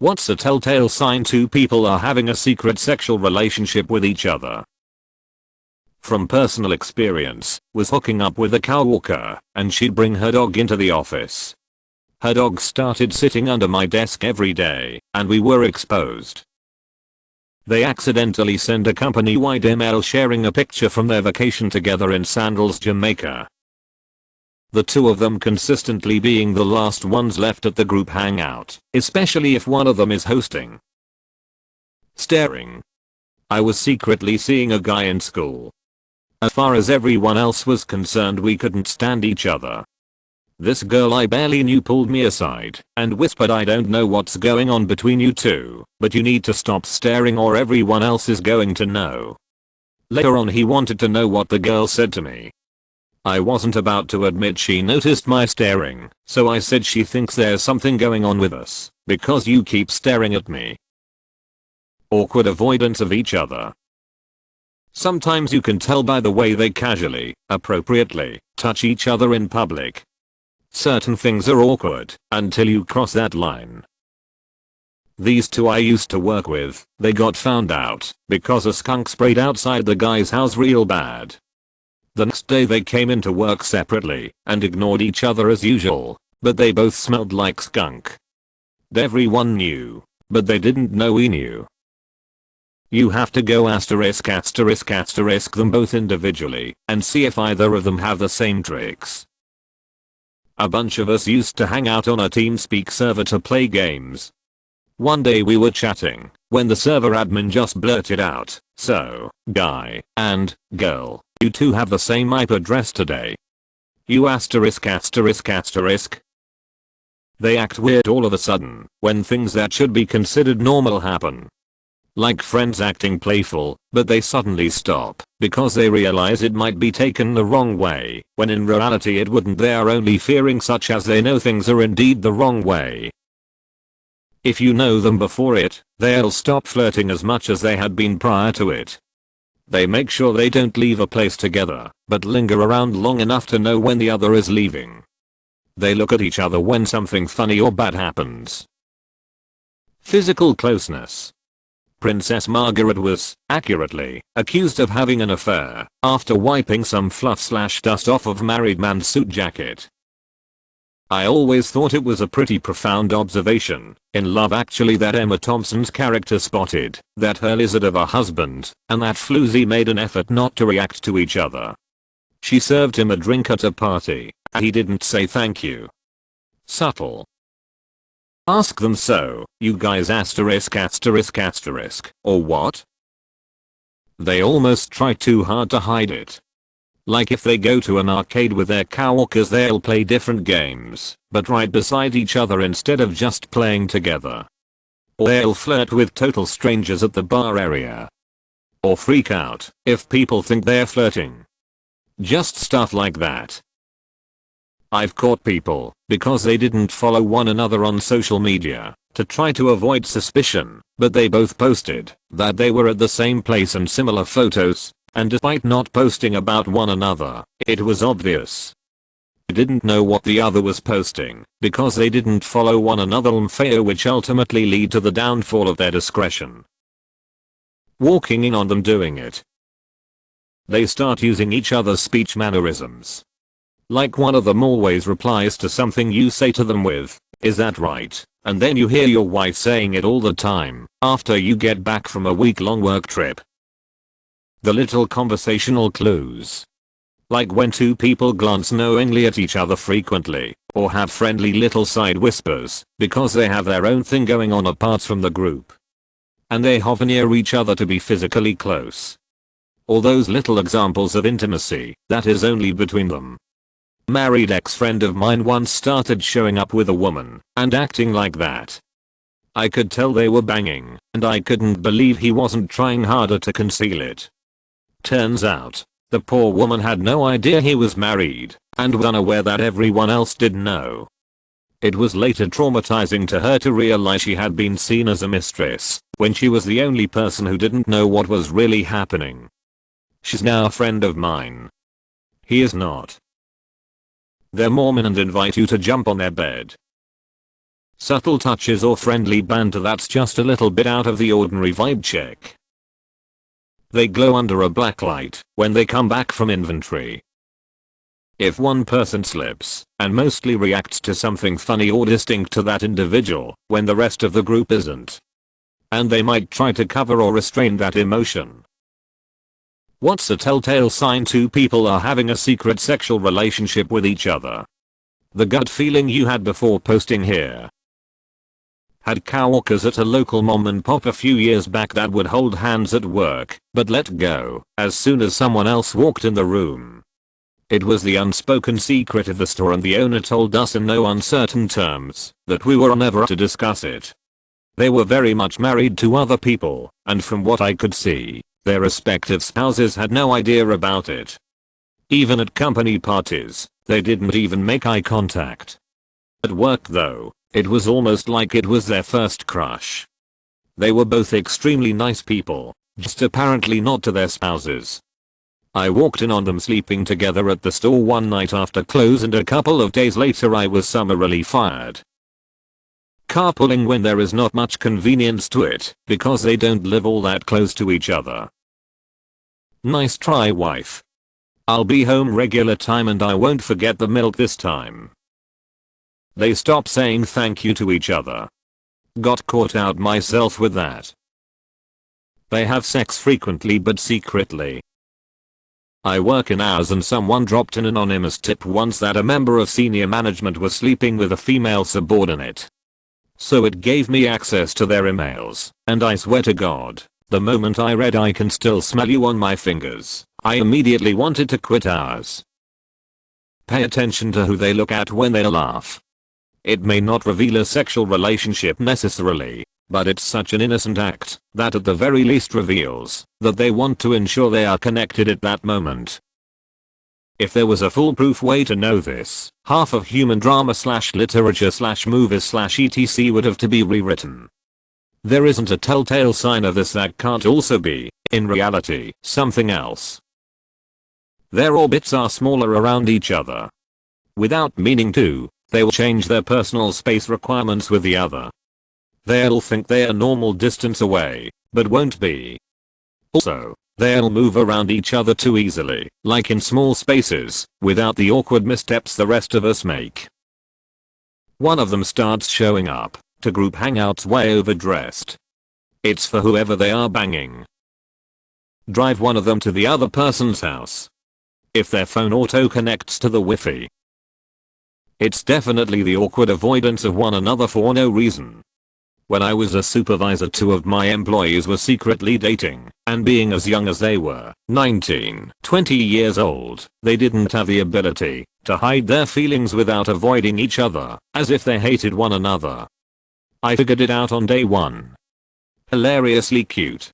What's a telltale sign two people are having a secret sexual relationship with each other? From personal experience, was hooking up with a coworker, and she'd bring her dog into the office. Her dog started sitting under my desk every day, and we were exposed. They accidentally sent a company-wide email sharing a picture from their vacation together in Sandals, Jamaica. The two of them consistently being the last ones left at the group hangout, especially if one of them is hosting. Staring. I was secretly seeing a guy in school. As far as everyone else was concerned, we couldn't stand each other. This girl I barely knew pulled me aside and whispered, "I don't know what's going on between you two, but you need to stop staring or everyone else is going to know." Later on he wanted to know what the girl said to me. I wasn't about to admit she noticed my staring, so I said, "She thinks there's something going on with us, because you keep staring at me." Awkward avoidance of each other. Sometimes you can tell by the way they casually, appropriately, touch each other in public. Certain things are awkward until you cross that line. These two I used to work with, they got found out because a skunk sprayed outside the guy's house real bad. The next day they came into work separately and ignored each other as usual, but they both smelled like skunk. Everyone knew, but they didn't know we knew. You have to go asterisk asterisk asterisk them both individually and see if either of them have the same tricks. A bunch of us used to hang out on a TeamSpeak server to play games. One day we were chatting when the server admin just blurted out, "So, guy and girl, you two have the same IP address today. You asterisk asterisk asterisk." They act weird all of a sudden when things that should be considered normal happen. Like friends acting playful, but they suddenly stop because they realize it might be taken the wrong way, when in reality it wouldn't. They are only fearing, such as they know things are indeed the wrong way. If you know them before it, they'll stop flirting as much as they had been prior to it. They make sure they don't leave a place together, but linger around long enough to know when the other is leaving. They look at each other when something funny or bad happens. Physical closeness. Princess Margaret was, accurately, accused of having an affair after wiping some fluff/dust off of married man's suit jacket. I always thought it was a pretty profound observation in Love Actually that Emma Thompson's character spotted that her lizard of a husband and that floozy made an effort not to react to each other. She served him a drink at a party and he didn't say thank you. Subtle. Ask them, "So, you guys asterisk asterisk asterisk, or what?" They almost try too hard to hide it. Like if they go to an arcade with their coworkers, they'll play different games, but right beside each other instead of just playing together. Or they'll flirt with total strangers at the bar area. Or freak out if people think they're flirting. Just stuff like that. I've caught people, because they didn't follow one another on social media, to try to avoid suspicion, but they both posted that they were at the same place and similar photos, and despite not posting about one another, it was obvious. They didn't know what the other was posting, because they didn't follow one another on FAO, which ultimately lead to the downfall of their discretion. Walking in on them doing it. They start using each other's speech mannerisms. Like one of them always replies to something you say to them with, "Is that right?" And then you hear your wife saying it all the time after you get back from a week-long work trip. The little conversational clues. Like when two people glance knowingly at each other frequently, or have friendly little side whispers, because they have their own thing going on apart from the group. And they hover near each other to be physically close. Or those little examples of intimacy that is only between them. Married ex-friend of mine once started showing up with a woman and acting like that. I could tell they were banging, and I couldn't believe he wasn't trying harder to conceal it. Turns out, the poor woman had no idea he was married and was unaware that everyone else did know. It was later traumatizing to her to realize she had been seen as a mistress when she was the only person who didn't know what was really happening. She's now a friend of mine. He is not. They're Mormon and invite you to jump on their bed. Subtle touches or friendly banter that's just a little bit out of the ordinary vibe check. They glow under a black light when they come back from inventory. If one person slips and mostly reacts to something funny or distinct to that individual when the rest of the group isn't, and they might try to cover or restrain that emotion. What's a telltale sign two people are having a secret sexual relationship with each other? The gut feeling you had before posting here. Had coworkers at a local mom and pop a few years back that would hold hands at work, but let go as soon as someone else walked in the room. It was the unspoken secret of the store, and the owner told us in no uncertain terms that we were never to discuss it. They were very much married to other people, and from what I could see, their respective spouses had no idea about it. Even at company parties, they didn't even make eye contact. At work though, it was almost like it was their first crush. They were both extremely nice people, just apparently not to their spouses. I walked in on them sleeping together at the store one night after close, and a couple of days later I was summarily fired. Carpooling when there is not much convenience to it because they don't live all that close to each other. Nice try, wife. I'll be home regular time and I won't forget the milk this time. They stop saying thank you to each other. Got caught out myself with that. They have sex frequently but secretly. I work in hours and someone dropped an anonymous tip once that a member of senior management was sleeping with a female subordinate. So it gave me access to their emails, and I swear to God, the moment I read "I can still smell you on my fingers," I immediately wanted to quit ours. Pay attention to who they look at when they laugh. It may not reveal a sexual relationship necessarily, but it's such an innocent act that at the very least reveals that they want to ensure they are connected at that moment. If there was a foolproof way to know this, half of human drama / literature / movies / etc would have to be rewritten. There isn't a telltale sign of this that can't also be, in reality, something else. Their orbits are smaller around each other. Without meaning to, they will change their personal space requirements with the other. They'll think they are normal distance away, but won't be. Also, they'll move around each other too easily, like in small spaces, without the awkward missteps the rest of us make. One of them starts showing up to group hangouts way overdressed. It's for whoever they are banging. Drive one of them to the other person's house. If their phone auto connects to the Wi-Fi. It's definitely the awkward avoidance of one another for no reason. When I was a supervisor, two of my employees were secretly dating, and being as young as they were, 19, 20 years old, they didn't have the ability to hide their feelings without avoiding each other, as if they hated one another. I figured it out on day one. Hilariously cute.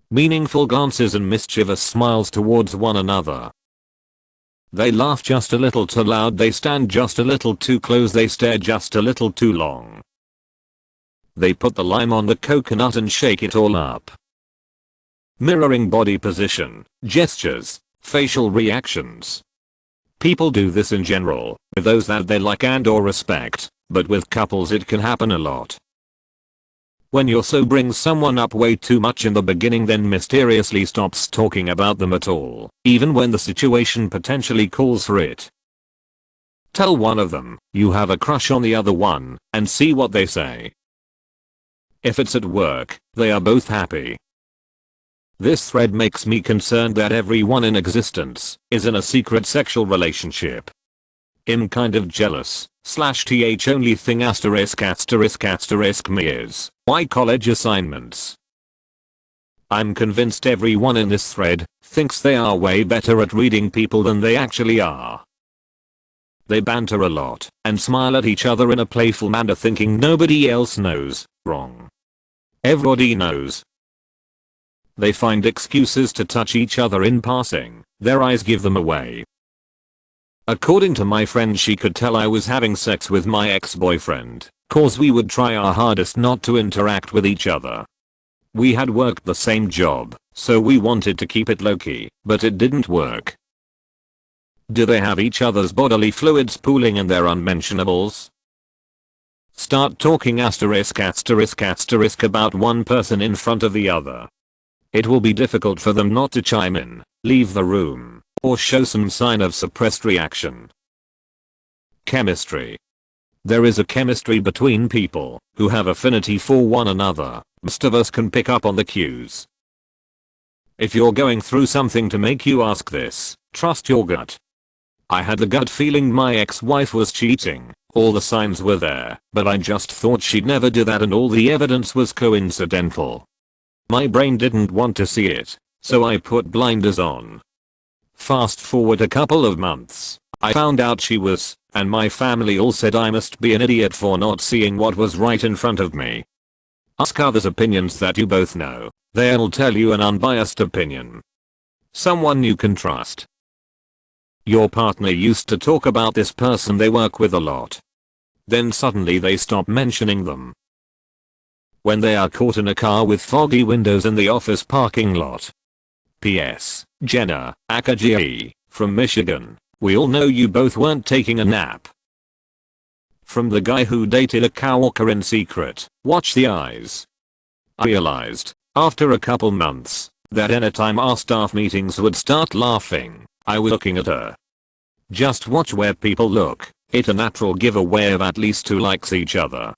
Meaningful glances and mischievous smiles towards one another. They laugh just a little too loud, they stand just a little too close, they stare just a little too long. They put the lime on the coconut and shake it all up. Mirroring body position, gestures, facial reactions. People do this in general, with those that they like and or respect, but with couples it can happen a lot. When you're so brings someone up way too much in the beginning, then mysteriously stops talking about them at all, even when the situation potentially calls for it. Tell one of them you have a crush on the other one, and see what they say. If it's at work, they are both happy. This thread makes me concerned that everyone in existence is in a secret sexual relationship. I'm kind of jealous / th only thing **** me is why college assignments. I'm convinced everyone in this thread thinks they are way better at reading people than they actually are. They banter a lot and smile at each other in a playful manner, thinking nobody else knows. Wrong. Everybody knows. They find excuses to touch each other in passing. Their eyes give them away. According to my friend, she could tell I was having sex with my ex-boyfriend, cause we would try our hardest not to interact with each other. We had worked the same job, so we wanted to keep it low-key, but it didn't work. Do they have each other's bodily fluids pooling in their unmentionables? Start talking about one person in front of the other. It will be difficult for them not to chime in, leave the room, or show some sign of suppressed reaction. Chemistry. There is a chemistry between people who have affinity for one another. Most of us can pick up on the cues. If you're going through something to make you ask this, trust your gut. I had the gut feeling my ex-wife was cheating. All the signs were there, but I just thought she'd never do that and all the evidence was coincidental. My brain didn't want to see it, so I put blinders on. Fast forward a couple of months, I found out she was, and my family all said I must be an idiot for not seeing what was right in front of me. Ask others' opinions that you both know, they'll tell you an unbiased opinion. Someone you can trust. Your partner used to talk about this person they work with a lot. Then suddenly they stop mentioning them. When they are caught in a car with foggy windows in the office parking lot. P.S. Jenna, Akaji, from Michigan, we all know you both weren't taking a nap. From the guy who dated a coworker in secret, watch the eyes. I realized, after a couple months, that anytime our staff meetings would start laughing, I was looking at her. Just watch where people look, it's a natural giveaway of at least two likes each other.